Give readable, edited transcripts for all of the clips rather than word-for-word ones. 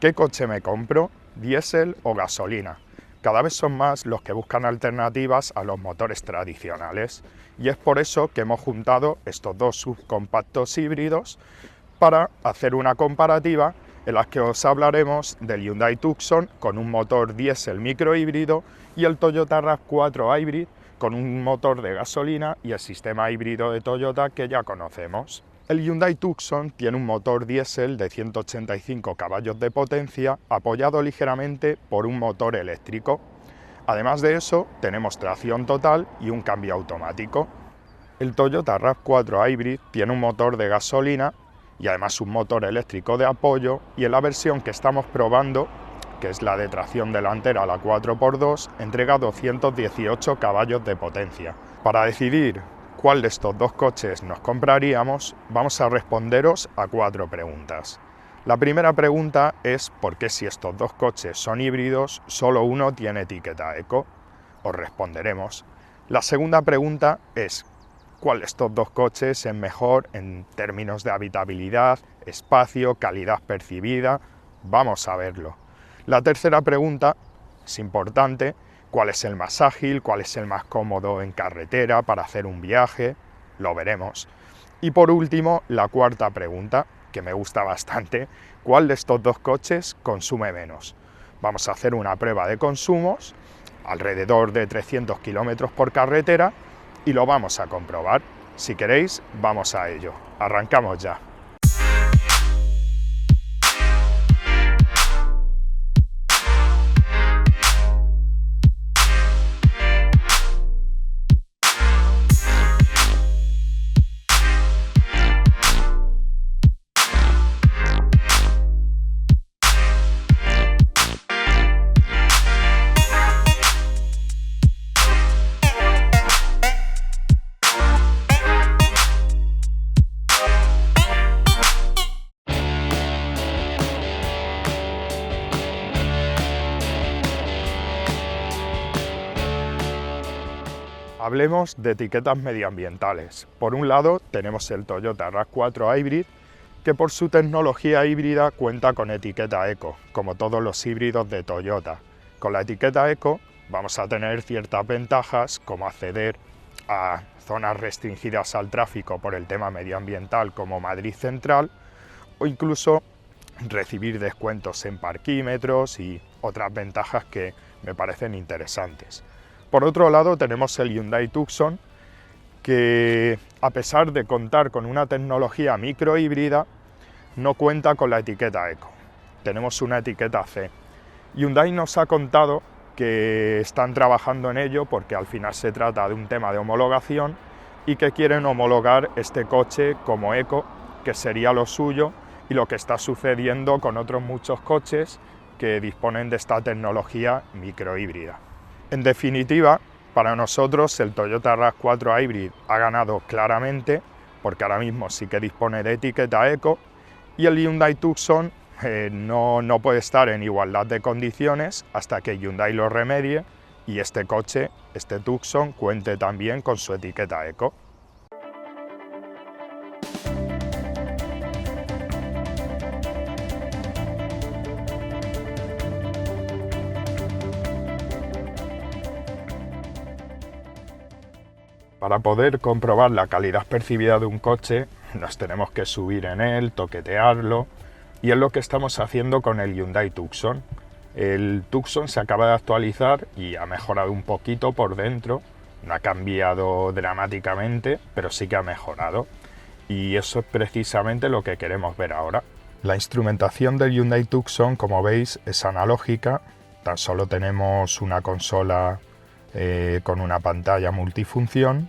¿Qué coche me compro? ¿Diésel o gasolina? Cada vez son más los que buscan alternativas a los motores tradicionales y es por eso que hemos juntado estos dos subcompactos híbridos para hacer una comparativa en la que os hablaremos del Hyundai Tucson con un motor diésel microhíbrido y el Toyota RAV4 Hybrid con un motor de gasolina y el sistema híbrido de Toyota que ya conocemos. El Hyundai Tucson tiene un motor diésel de 185 caballos de potencia apoyado ligeramente por un motor eléctrico. Además de eso, tenemos tracción total y un cambio automático. El Toyota RAV4 Hybrid tiene un motor de gasolina y además un motor eléctrico de apoyo, y en la versión que estamos probando, que es la de tracción delantera, la 4x2, entrega 218 caballos de potencia. Para decidir cuál de estos dos coches nos compraríamos, vamos a responderos a 4 preguntas. La primera pregunta es ¿por qué si estos dos coches son híbridos, solo uno tiene etiqueta eco? Os responderemos. La segunda pregunta es ¿cuál de estos dos coches es mejor en términos de habitabilidad, espacio, calidad percibida? Vamos a verlo. La tercera pregunta es importante: ¿cuál es el más ágil? ¿Cuál es el más cómodo en carretera para hacer un viaje? Lo veremos. Y por último, la cuarta pregunta, que me gusta bastante: ¿cuál de estos dos coches consume menos? Vamos a hacer una prueba de consumos, alrededor de 300 kilómetros por carretera, y lo vamos a comprobar. Si queréis, vamos a ello. Arrancamos ya. Hablemos de etiquetas medioambientales. Por un lado tenemos el Toyota RAV4 Hybrid, que por su tecnología híbrida cuenta con etiqueta eco, como todos los híbridos de Toyota. Con la etiqueta eco vamos a tener ciertas ventajas, como acceder a zonas restringidas al tráfico por el tema medioambiental, como Madrid Central, o incluso recibir descuentos en parquímetros y otras ventajas que me parecen interesantes. Por otro lado tenemos el Hyundai Tucson, que a pesar de contar con una tecnología microhíbrida, no cuenta con la etiqueta eco. Tenemos una etiqueta C. Hyundai nos ha contado que están trabajando en ello porque al final se trata de un tema de homologación y que quieren homologar este coche como eco, que sería lo suyo y lo que está sucediendo con otros muchos coches que disponen de esta tecnología microhíbrida. En definitiva, para nosotros el Toyota RAV4 Hybrid ha ganado claramente, porque ahora mismo sí que dispone de etiqueta eco, y el Hyundai Tucson no puede estar en igualdad de condiciones hasta que Hyundai lo remedie y este coche, este Tucson, cuente también con su etiqueta eco. Para poder comprobar la calidad percibida de un coche, nos tenemos que subir en él, toquetearlo, y es lo que estamos haciendo con el Hyundai Tucson. El Tucson se acaba de actualizar y ha mejorado un poquito por dentro, no ha cambiado dramáticamente, pero sí que ha mejorado, y eso es precisamente lo que queremos ver ahora. La instrumentación del Hyundai Tucson, como veis, es analógica, tan solo tenemos una consola con una pantalla multifunción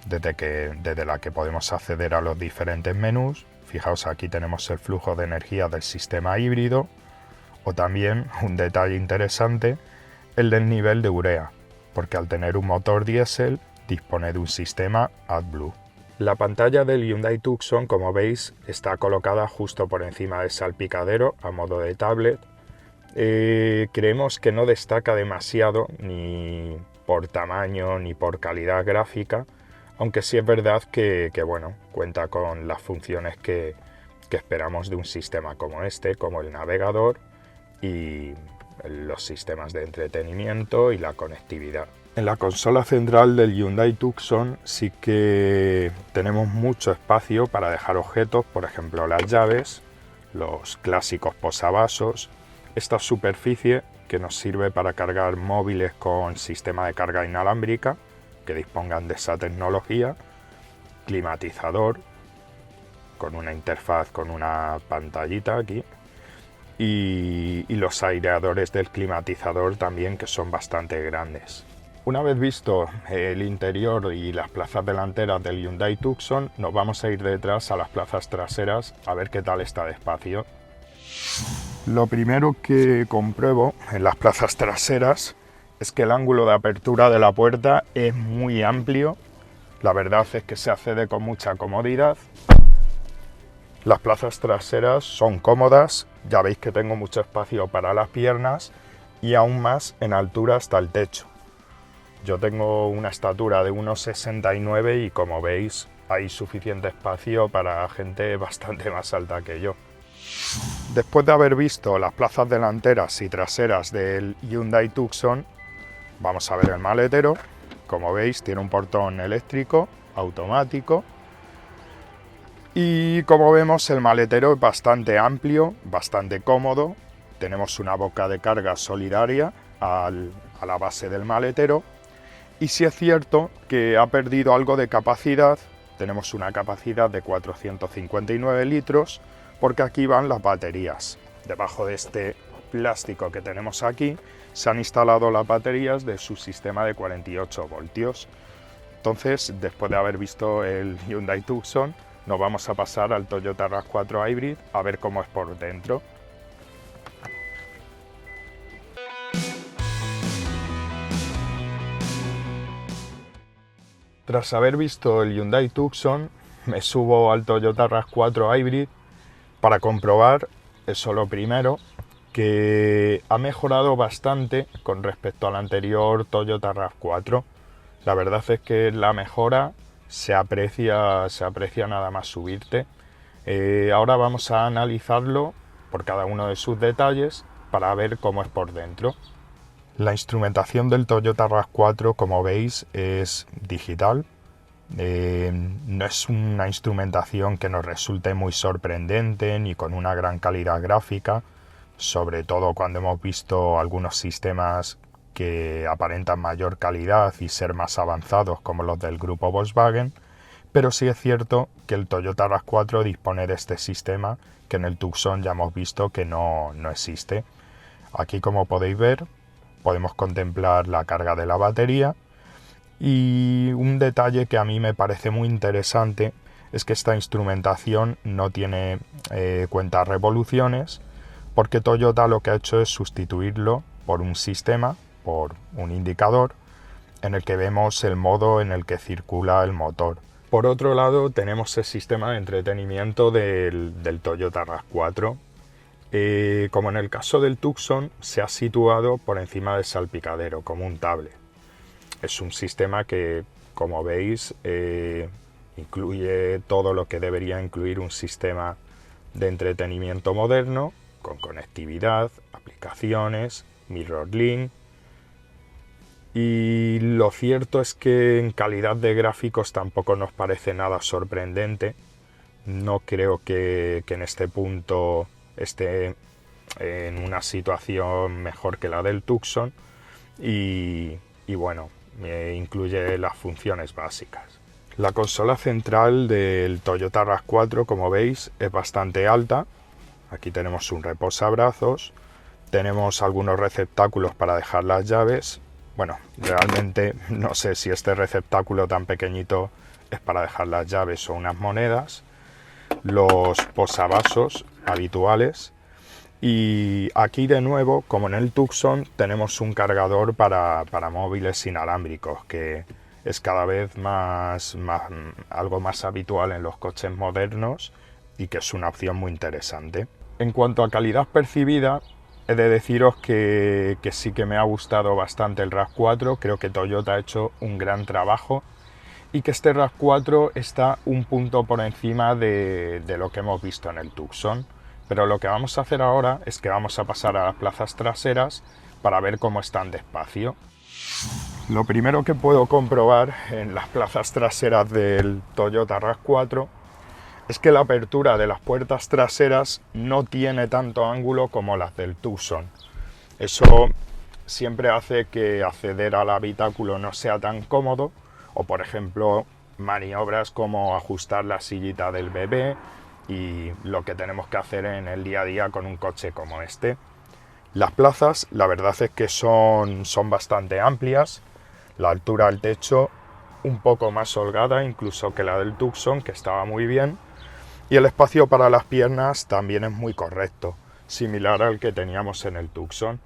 desde la que podemos acceder a los diferentes menús. Fijaos, aquí tenemos el flujo de energía del sistema híbrido, o también, un detalle interesante, el del nivel de urea, porque al tener un motor diésel dispone de un sistema AdBlue. La pantalla del Hyundai Tucson, como veis, está colocada justo por encima del salpicadero a modo de tablet. Creemos que no destaca demasiado ni por tamaño ni por calidad gráfica, aunque sí es verdad que bueno, cuenta con las funciones que esperamos de un sistema como este, como el navegador y los sistemas de entretenimiento y la conectividad. En la consola central del Hyundai Tucson sí que tenemos mucho espacio para dejar objetos, por ejemplo las llaves, los clásicos posavasos, esta superficie que nos sirve para cargar móviles con sistema de carga inalámbrica que dispongan de esa tecnología, climatizador con una interfaz con una pantallita aquí y los aireadores del climatizador también, que son bastante grandes. Una vez visto el interior y las plazas delanteras del Hyundai Tucson, nos vamos a ir detrás a las plazas traseras a ver qué tal está de espacio. Lo primero que compruebo en las plazas traseras es que el ángulo de apertura de la puerta es muy amplio. La verdad es que se accede con mucha comodidad. Las plazas traseras son cómodas, ya veis que tengo mucho espacio para las piernas y aún más en altura hasta el techo. Yo tengo una estatura de 1,69 y como veis hay suficiente espacio para gente bastante más alta que yo. Después de haber visto las plazas delanteras y traseras del Hyundai Tucson, vamos a ver el maletero. Como veis tiene un portón eléctrico, automático. Y como vemos el maletero es bastante amplio, bastante cómodo. Tenemos una boca de carga solidaria a la base del maletero. Y sí es cierto que ha perdido algo de capacidad. Tenemos una capacidad de 459 litros porque aquí van las baterías. Debajo de este plástico que tenemos aquí se han instalado las baterías de su sistema de 48 voltios. Entonces, después de haber visto el Hyundai Tucson, nos vamos a pasar al Toyota RAV4 Hybrid a ver cómo es por dentro. Tras haber visto el Hyundai Tucson, me subo al Toyota RAV4 Hybrid para comprobar eso lo primero, que ha mejorado bastante con respecto al anterior Toyota RAV4. La verdad es que la mejora se aprecia nada más subirte. Ahora vamos a analizarlo por cada uno de sus detalles para ver cómo es por dentro. La instrumentación del Toyota RAV4, como veis, es digital. No es una instrumentación que nos resulte muy sorprendente ni con una gran calidad gráfica, sobre todo cuando hemos visto algunos sistemas que aparentan mayor calidad y ser más avanzados como los del grupo Volkswagen, pero sí es cierto que el Toyota RAV4 dispone de este sistema que en el Tucson ya hemos visto que no existe. Aquí, como podéis ver, podemos contemplar la carga de la batería. Y un detalle que a mí me parece muy interesante es que esta instrumentación no tiene cuenta revoluciones, porque Toyota lo que ha hecho es sustituirlo por un sistema, por un indicador, en el que vemos el modo en el que circula el motor. Por otro lado, tenemos el sistema de entretenimiento del Toyota RAV4. Como en el caso del Tucson, se ha situado por encima del salpicadero, como un tablet. Es un sistema que, como veis, incluye todo lo que debería incluir un sistema de entretenimiento moderno, con conectividad, aplicaciones, MirrorLink. Y lo cierto es que en calidad de gráficos tampoco nos parece nada sorprendente. No creo que en este punto esté en una situación mejor que la del Tucson. Y bueno, incluye las funciones básicas. La consola central del Toyota RAV4, como veis, es bastante alta. Aquí tenemos un reposabrazos, tenemos algunos receptáculos para dejar las llaves. Bueno, realmente no sé si este receptáculo tan pequeñito es para dejar las llaves o unas monedas. Los posavasos habituales. Y aquí de nuevo, como en el Tucson, tenemos un cargador para móviles inalámbricos, que es cada vez algo más habitual en los coches modernos y que es una opción muy interesante. En cuanto a calidad percibida, he de deciros que sí que me ha gustado bastante el RAV4, creo que Toyota ha hecho un gran trabajo y que este RAV4 está un punto por encima de lo que hemos visto en el Tucson. Pero lo que vamos a hacer ahora es que vamos a pasar a las plazas traseras para ver cómo están de espacio. Lo primero que puedo comprobar en las plazas traseras del Toyota RAV4 es que la apertura de las puertas traseras no tiene tanto ángulo como las del Tucson. Eso siempre hace que acceder al habitáculo no sea tan cómodo, o por ejemplo maniobras como ajustar la sillita del bebé y lo que tenemos que hacer en el día a día con un coche como este. Las plazas, la verdad es que son bastante amplias, la altura del techo un poco más holgada incluso que la del Tucson, que estaba muy bien, y el espacio para las piernas también es muy correcto, similar al que teníamos en el Tucson.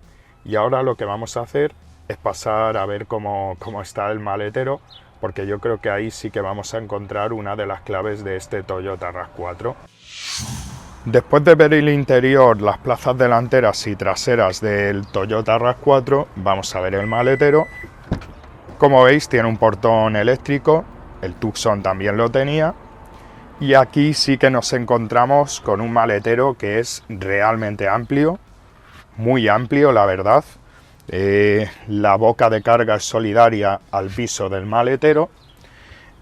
Y ahora lo que vamos a hacer es pasar a ver cómo está el maletero, porque yo creo que ahí sí que vamos a encontrar una de las claves de este Toyota RAV4. Después de ver el interior, las plazas delanteras y traseras del Toyota RAV4, vamos a ver el maletero. Como veis, tiene un portón eléctrico, el Tucson también lo tenía, y aquí sí que nos encontramos con un maletero que es realmente amplio, muy amplio la verdad. La boca de carga es solidaria al piso del maletero,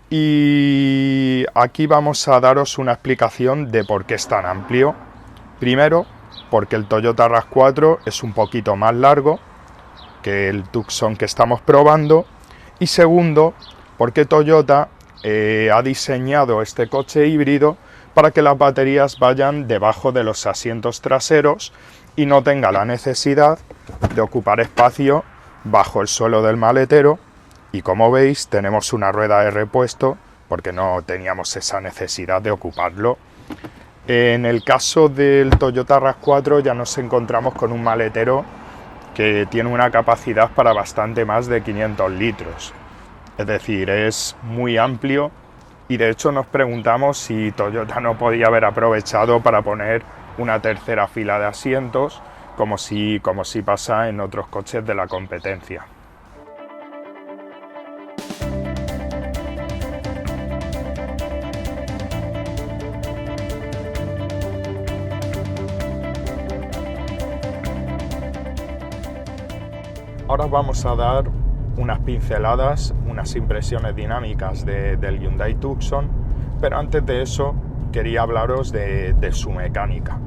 y aquí vamos a daros una explicación de por qué es tan amplio. Primero, porque el Toyota RAV4 es un poquito más largo que el Tucson que estamos probando, y segundo, porque Toyota ha diseñado este coche híbrido para que las baterías vayan debajo de los asientos traseros y no tenga la necesidad de ocupar espacio bajo el suelo del maletero. Y como veis, tenemos una rueda de repuesto porque no teníamos esa necesidad de ocuparlo. En el caso del Toyota RAV4 ya nos encontramos con un maletero que tiene una capacidad para bastante más de 500 litros. Es decir, es muy amplio, y de hecho nos preguntamos si Toyota no podía haber aprovechado para poner una tercera fila de asientos, como si pasa en otros coches de la competencia. Ahora vamos a dar unas pinceladas, unas impresiones dinámicas del Hyundai Tucson, pero antes de eso quería hablaros de su mecánica.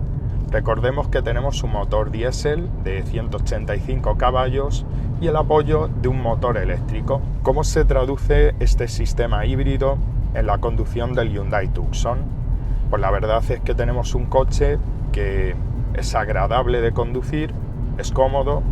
Recordemos que tenemos un motor diésel de 185 caballos y el apoyo de un motor eléctrico. ¿Cómo se traduce este sistema híbrido en la conducción del Hyundai Tucson? Pues la verdad es que tenemos un coche que es agradable de conducir, es cómodo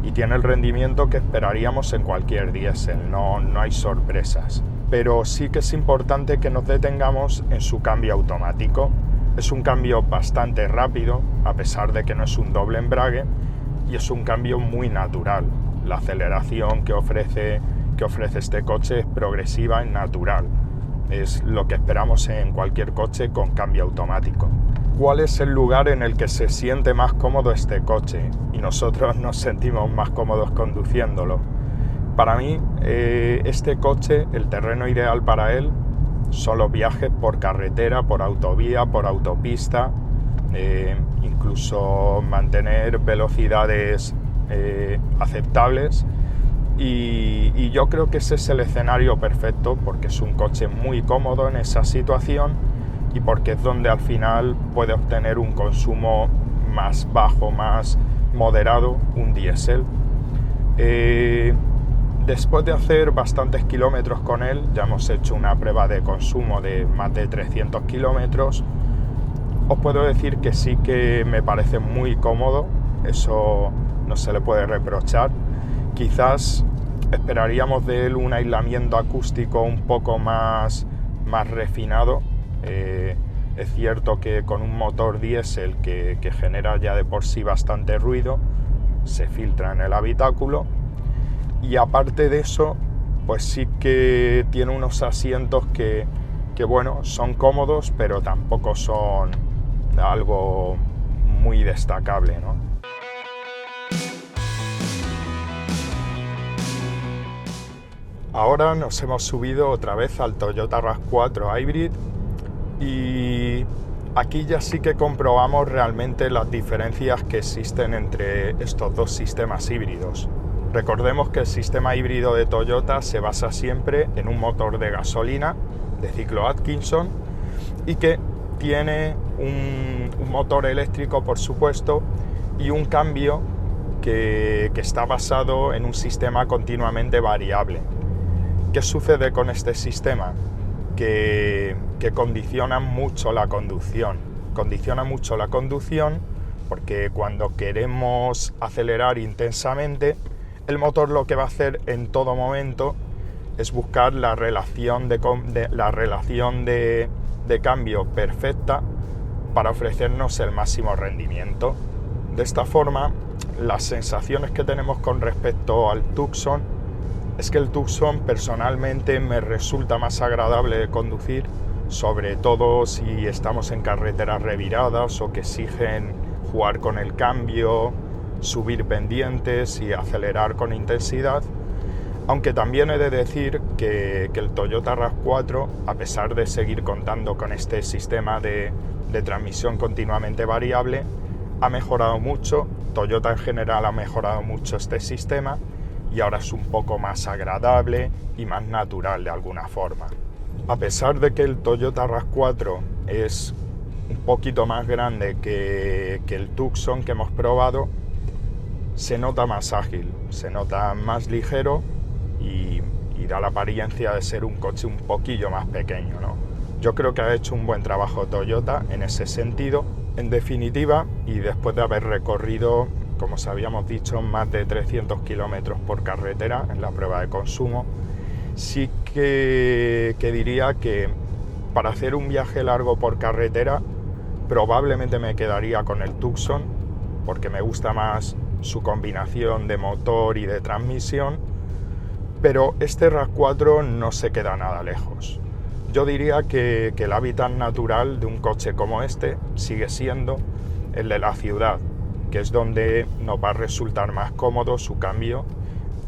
y tiene el rendimiento que esperaríamos en cualquier diésel, no hay sorpresas. Pero sí que es importante que nos detengamos en su cambio automático. Es un cambio bastante rápido, a pesar de que no es un doble embrague, y es un cambio muy natural. La aceleración que ofrece este coche es progresiva y natural. Es lo que esperamos en cualquier coche con cambio automático. ¿Cuál es el lugar en el que se siente más cómodo este coche? Y nosotros nos sentimos más cómodos conduciéndolo. Para mí, este coche, el terreno ideal para él son los viajes por carretera, por autovía, por autopista, incluso mantener velocidades aceptables. Y yo creo que ese es el escenario perfecto, porque es un coche muy cómodo en esa situación y porque es donde al final puede obtener un consumo más bajo, más moderado, un diésel. Después de hacer bastantes kilómetros con él, ya hemos hecho una prueba de consumo de más de 300 kilómetros, os puedo decir que sí que me parece muy cómodo, eso no se le puede reprochar. Quizás esperaríamos de él un aislamiento acústico un poco más refinado. Es cierto que con un motor diésel que genera ya de por sí bastante ruido, se filtra en el habitáculo, y aparte de eso, pues sí que tiene unos asientos que bueno, son cómodos, pero tampoco son algo muy destacable, ¿no? Ahora nos hemos subido otra vez al Toyota RAV4 Hybrid y Aquí ya sí que comprobamos realmente las diferencias que existen entre estos dos sistemas híbridos. Recordemos que el sistema híbrido de Toyota se basa siempre en un motor de gasolina de ciclo Atkinson y que tiene un motor eléctrico, por supuesto, y un cambio que está basado en un sistema continuamente variable. ¿Qué sucede con este sistema? Que condiciona mucho la conducción. Condiciona mucho la conducción porque cuando queremos acelerar intensamente, el motor lo que va a hacer en todo momento es buscar la relación de cambio perfecta para ofrecernos el máximo rendimiento. De esta forma, las sensaciones que tenemos con respecto al Tucson es que el Tucson personalmente me resulta más agradable de conducir, sobre todo si estamos en carreteras reviradas o que exigen jugar con el cambio, subir pendientes y acelerar con intensidad. Aunque también he de decir que el Toyota RAV4, a pesar de seguir contando con este sistema de transmisión continuamente variable, ha mejorado mucho. Toyota en general ha mejorado mucho este sistema y ahora es un poco más agradable y más natural de alguna forma. A pesar de que el Toyota RAV4 es un poquito más grande que el Tucson que hemos probado, se nota más ágil, se nota más ligero y da la apariencia de ser un coche un poquillo más pequeño, ¿no? Yo creo que ha hecho un buen trabajo Toyota en ese sentido. En definitiva, y después de haber recorrido, como os habíamos dicho, más de 300 kilómetros por carretera en la prueba de consumo, sí que diría que para hacer un viaje largo por carretera probablemente me quedaría con el Tucson, porque me gusta más su combinación de motor y de transmisión, pero este RAV4 no se queda nada lejos. Yo diría que el hábitat natural de un coche como este sigue siendo el de la ciudad, que es donde nos va a resultar más cómodo su cambio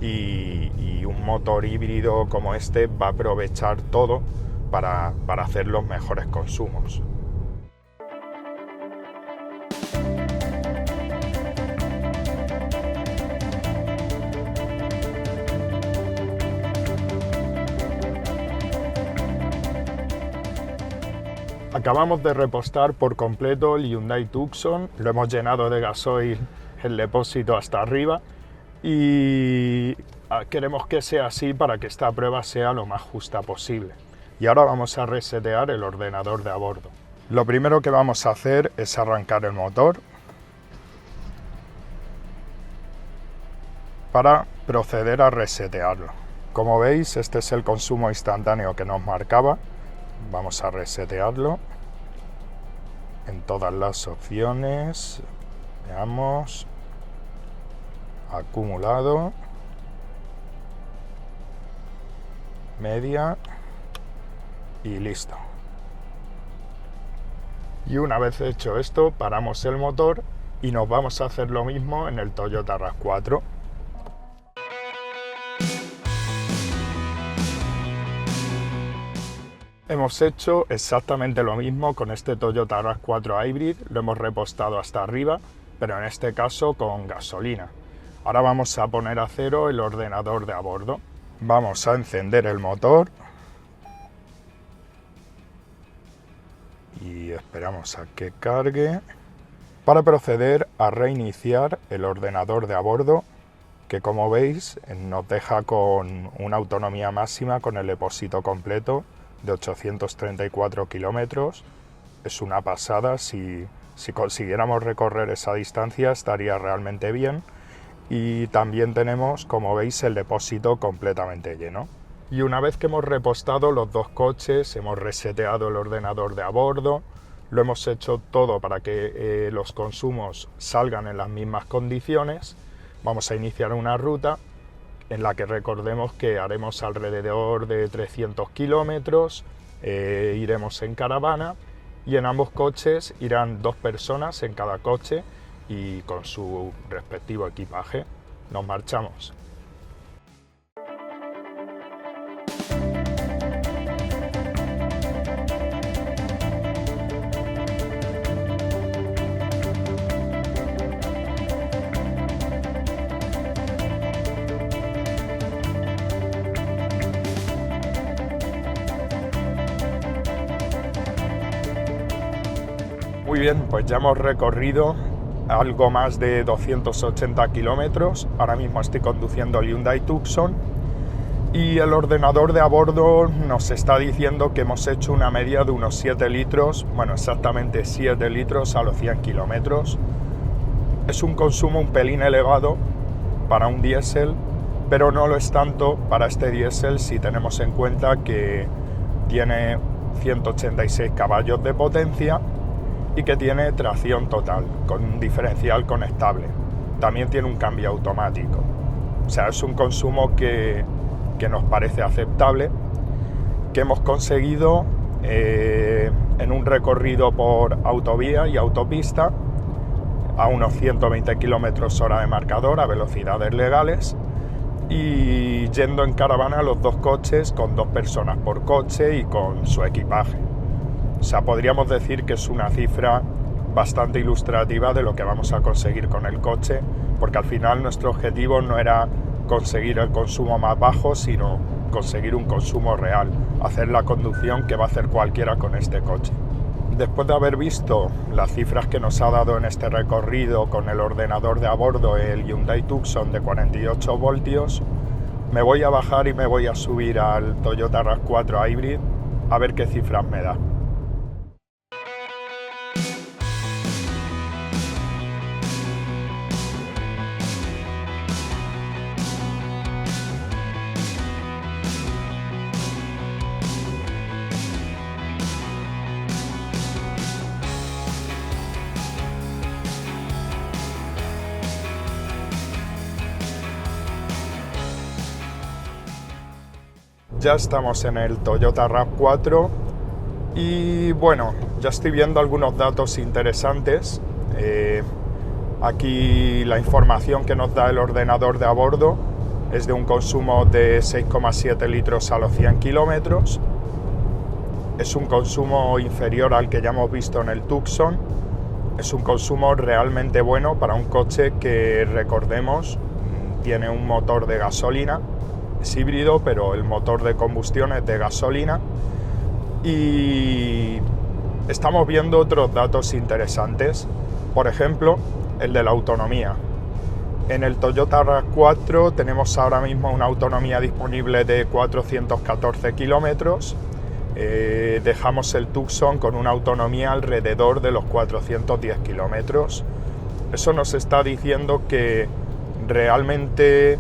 y un motor híbrido como este va a aprovechar todo para hacer los mejores consumos. Acabamos de repostar por completo el Hyundai Tucson, lo hemos llenado de gasoil el depósito hasta arriba y queremos que sea así para que esta prueba sea lo más justa posible. Y ahora vamos a resetear el ordenador de a bordo. Lo primero que vamos a hacer es arrancar el motor para proceder a resetearlo. Como veis, este es el consumo instantáneo que nos marcaba. Vamos a resetearlo en todas las opciones. Veamos. Acumulado. Media. Y listo. Y una vez hecho esto, paramos el motor y nos vamos a hacer lo mismo en el Toyota RAV4. Hemos hecho exactamente lo mismo con este Toyota RAV4 Hybrid, lo hemos repostado hasta arriba, pero en este caso con gasolina. Ahora vamos a poner a cero el ordenador de a bordo. Vamos a encender el motor y esperamos a que cargue para proceder a reiniciar el ordenador de a bordo, que como veis nos deja con una autonomía máxima con el depósito completo de 834 kilómetros. Es una pasada. Si consiguiéramos recorrer esa distancia estaría realmente bien. Y también tenemos, como veis, el depósito completamente lleno. Y una vez que hemos repostado los dos coches, hemos reseteado el ordenador de a bordo, lo hemos hecho todo para que los consumos salgan en las mismas condiciones, vamos a iniciar una ruta en la que recordemos que haremos alrededor de 300 kilómetros, iremos en caravana y en ambos coches irán 2 personas en cada coche y con su respectivo equipaje. Nos marchamos. bien, pues ya hemos recorrido algo más de 280 kilómetros. Ahora mismo estoy conduciendo el Hyundai Tucson y el ordenador de a bordo nos está diciendo que hemos hecho una media de unos 7 litros, bueno, exactamente 7 litros a los 100 kilómetros. Es un consumo un pelín elevado para un diésel, pero no lo es tanto para este diésel si tenemos en cuenta que tiene 186 caballos de potencia y que tiene tracción total, con un diferencial conectable. También tiene un cambio automático. O sea, es un consumo que nos parece aceptable, que hemos conseguido en un recorrido por autovía y autopista a unos 120 km/h de marcador a velocidades legales y yendo en caravana los dos coches con 2 personas por coche y con su equipaje. O sea, podríamos decir que es una cifra bastante ilustrativa de lo que vamos a conseguir con el coche, porque al final nuestro objetivo no era conseguir el consumo más bajo, sino conseguir un consumo real, hacer la conducción que va a hacer cualquiera con este coche. Después de haber visto las cifras que nos ha dado en este recorrido con el ordenador de a bordo, el Hyundai Tucson de 48 voltios, me voy a bajar y me voy a subir al Toyota RAV4 Hybrid a ver qué cifras me da. Ya estamos en el Toyota RAV4 y bueno, ya estoy viendo algunos datos interesantes. Aquí la información que nos da el ordenador de a bordo es de un consumo de 6,7 litros a los 100 kilómetros. Es un consumo inferior al que ya hemos visto en el Tucson. Es un consumo realmente bueno para un coche que, recordemos, tiene un motor de gasolina. Es híbrido, pero el motor de combustión es de gasolina. Y estamos viendo otros datos interesantes, por ejemplo, el de la autonomía. En el Toyota RAV4 tenemos ahora mismo una autonomía disponible de 414 kilómetros. Dejamos el Tucson con una autonomía alrededor de los 410 kilómetros. Eso nos está diciendo que realmente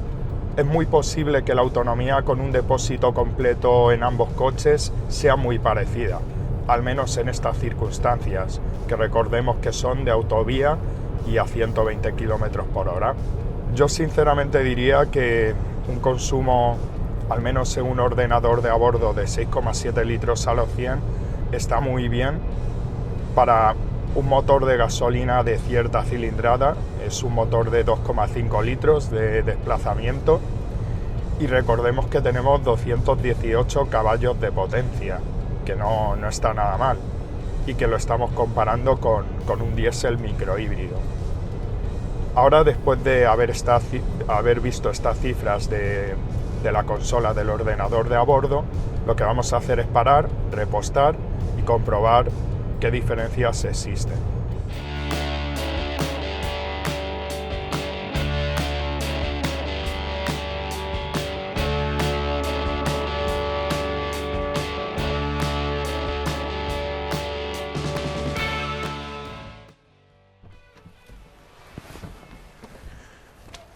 es muy posible que la autonomía con un depósito completo en ambos coches sea muy parecida, al menos en estas circunstancias, que recordemos que son de autovía y a 120 km por hora. Yo sinceramente diría que un consumo, al menos en un ordenador de a bordo, de 6,7 litros a los 100 está muy bien para un motor de gasolina de cierta cilindrada. Es un motor de 2,5 litros de desplazamiento y recordemos que tenemos 218 caballos de potencia, que no está nada mal, y que lo estamos comparando con un diésel microhíbrido. Ahora, después de haber visto estas cifras de la consola del ordenador de a bordo, lo que vamos a hacer es parar, repostar y comprobar qué diferencias existen.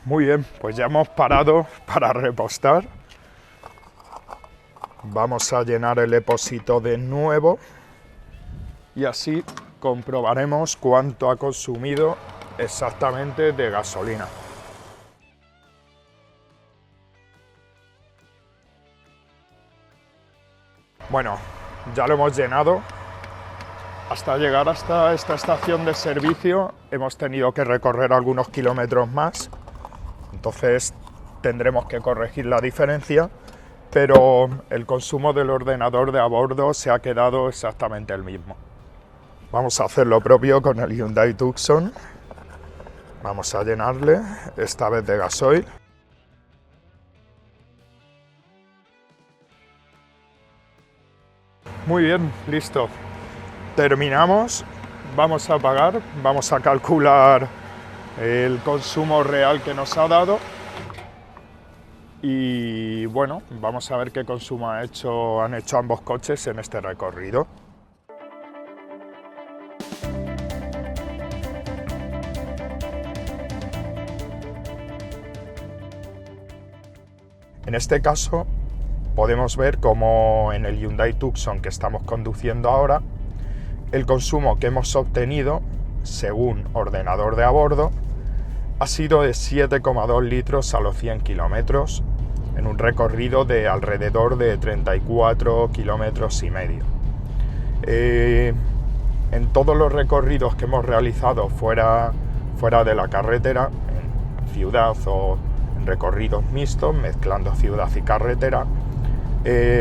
Muy bien, pues ya hemos parado para repostar. Vamos a llenar el depósito de nuevo y así comprobaremos cuánto ha consumido exactamente de gasolina. Bueno, ya lo hemos llenado. Hasta llegar hasta esta estación de servicio hemos tenido que recorrer algunos kilómetros más, entonces tendremos que corregir la diferencia, pero el consumo del ordenador de a bordo se ha quedado exactamente el mismo. Vamos a hacer lo propio con el Hyundai Tucson. Vamos a llenarle, esta vez de gasoil. Muy bien, listo. Terminamos vamos a pagar, vamos a calcular el consumo real que nos ha dado y bueno, vamos a ver qué consumo han hecho ambos coches en este recorrido. En este caso podemos ver cómo en el Hyundai Tucson que estamos conduciendo ahora, el consumo que hemos obtenido, según ordenador de a bordo, ha sido de 7,2 litros a los 100 kilómetros en un recorrido de alrededor de 34 kilómetros y medio. En todos los recorridos que hemos realizado fuera de la carretera, en ciudad o en recorridos mixtos, mezclando ciudad y carretera,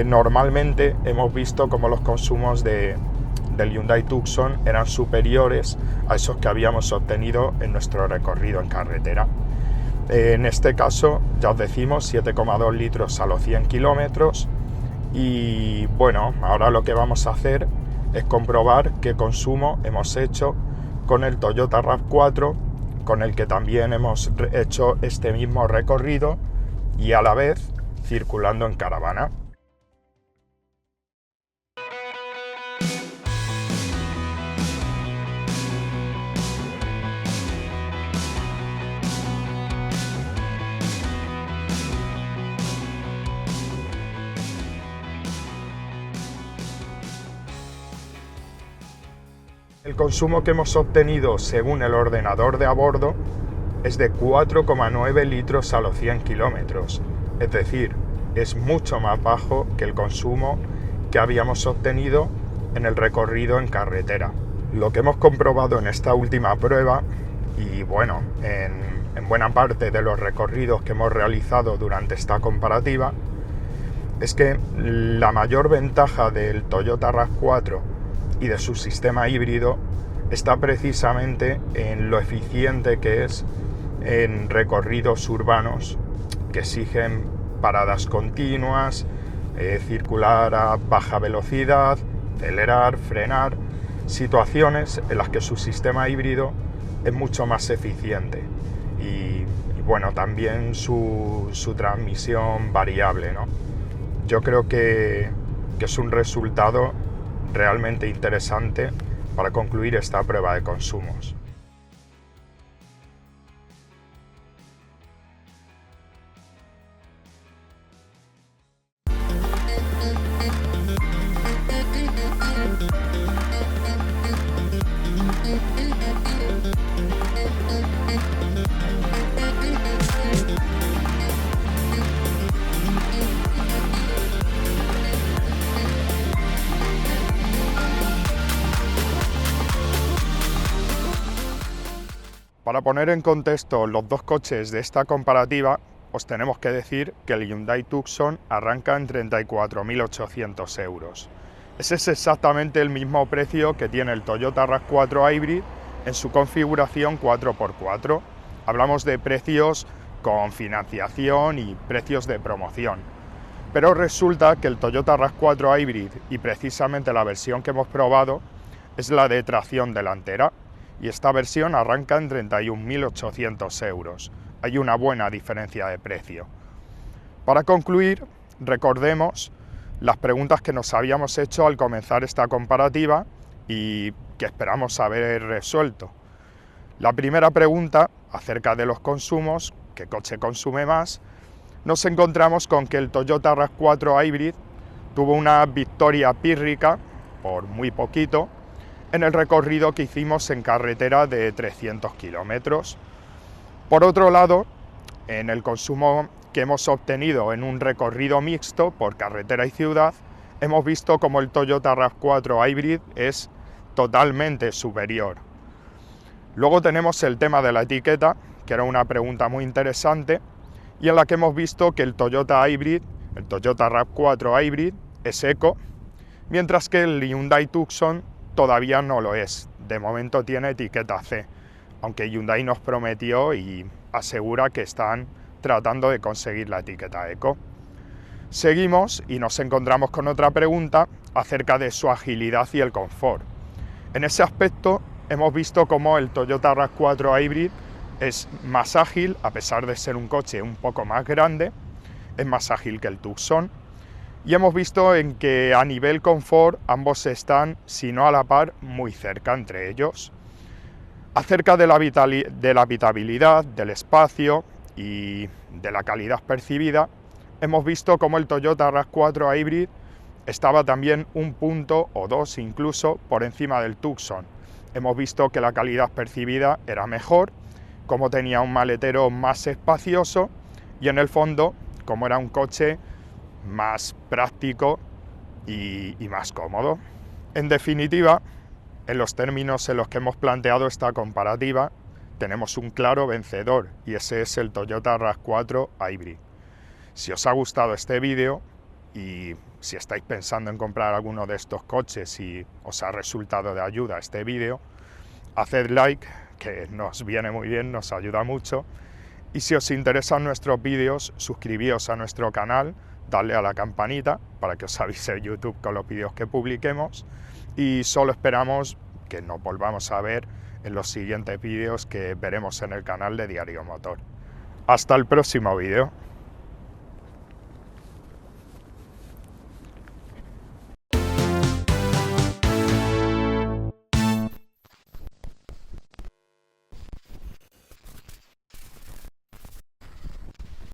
normalmente hemos visto como los consumos del Hyundai Tucson eran superiores a esos que habíamos obtenido en nuestro recorrido en carretera. En este caso, ya os decimos, 7,2 litros a los 100 kilómetros y bueno, ahora lo que vamos a hacer es comprobar qué consumo hemos hecho con el Toyota RAV4, con el que también hemos hecho este mismo recorrido y a la vez circulando en caravana. El consumo que hemos obtenido según el ordenador de a bordo es de 4,9 litros a los 100 kilómetros, es decir, es mucho más bajo que el consumo que habíamos obtenido en el recorrido en carretera. Lo que hemos comprobado en esta última prueba, y bueno, en buena parte de los recorridos que hemos realizado durante esta comparativa, es que la mayor ventaja del Toyota RAV4 y de su sistema híbrido está precisamente en lo eficiente que es en recorridos urbanos que exigen paradas continuas, circular a baja velocidad, acelerar, frenar, situaciones en las que su sistema híbrido es mucho más eficiente y bueno, también su transmisión variable, ¿no? Yo creo que es un resultado realmente interesante para concluir esta prueba de consumos. Para poner en contexto los dos coches de esta comparativa, os tenemos que decir que el Hyundai Tucson arranca en 34.800 euros. Ese es exactamente el mismo precio que tiene el Toyota RAV4 Hybrid en su configuración 4x4. Hablamos de precios con financiación y precios de promoción. Pero resulta que el Toyota RAV4 Hybrid y precisamente la versión que hemos probado es la de tracción delantera. Y esta versión arranca en 31.800 euros. Hay una buena diferencia de precio. Para concluir, recordemos las preguntas que nos habíamos hecho al comenzar esta comparativa y que esperamos haber resuelto. La primera pregunta, acerca de los consumos, ¿qué coche consume más?, nos encontramos con que el Toyota RAV4 Hybrid tuvo una victoria pírrica, por muy poquito, en el recorrido que hicimos en carretera de 300 kilómetros. Por otro lado, en el consumo que hemos obtenido en un recorrido mixto por carretera y ciudad, hemos visto como el Toyota RAV4 Hybrid es totalmente superior. Luego tenemos el tema de la etiqueta, que era una pregunta muy interesante, y en la que hemos visto que el Toyota RAV4 Hybrid es eco, mientras que el Hyundai Tucson todavía no lo es. De momento tiene etiqueta C, aunque Hyundai nos prometió y asegura que están tratando de conseguir la etiqueta eco. Seguimos y nos encontramos con otra pregunta acerca de su agilidad y el confort. En ese aspecto hemos visto cómo el Toyota RAV4 Hybrid es más ágil, a pesar de ser un coche un poco más grande, es más ágil que el Tucson. Y hemos visto en que a nivel confort ambos están, si no a la par, muy cerca entre ellos. Acerca de la habitabilidad, del espacio y de la calidad percibida, hemos visto cómo el Toyota RAV4 Hybrid estaba también un punto o dos incluso por encima del Tucson. Hemos visto que la calidad percibida era mejor, como tenía un maletero más espacioso y en el fondo, como era un coche más práctico y más cómodo. En definitiva, en los términos en los que hemos planteado esta comparativa, tenemos un claro vencedor y ese es el Toyota RAV4 Hybrid. Si os ha gustado este vídeo y si estáis pensando en comprar alguno de estos coches y os ha resultado de ayuda este vídeo, haced like, que nos viene muy bien, nos ayuda mucho. Y si os interesan nuestros vídeos, suscribíos a nuestro canal, dadle a la campanita para que os avise YouTube con los vídeos que publiquemos. Y solo esperamos que nos volvamos a ver en los siguientes vídeos que veremos en el canal de Diario Motor. Hasta el próximo vídeo.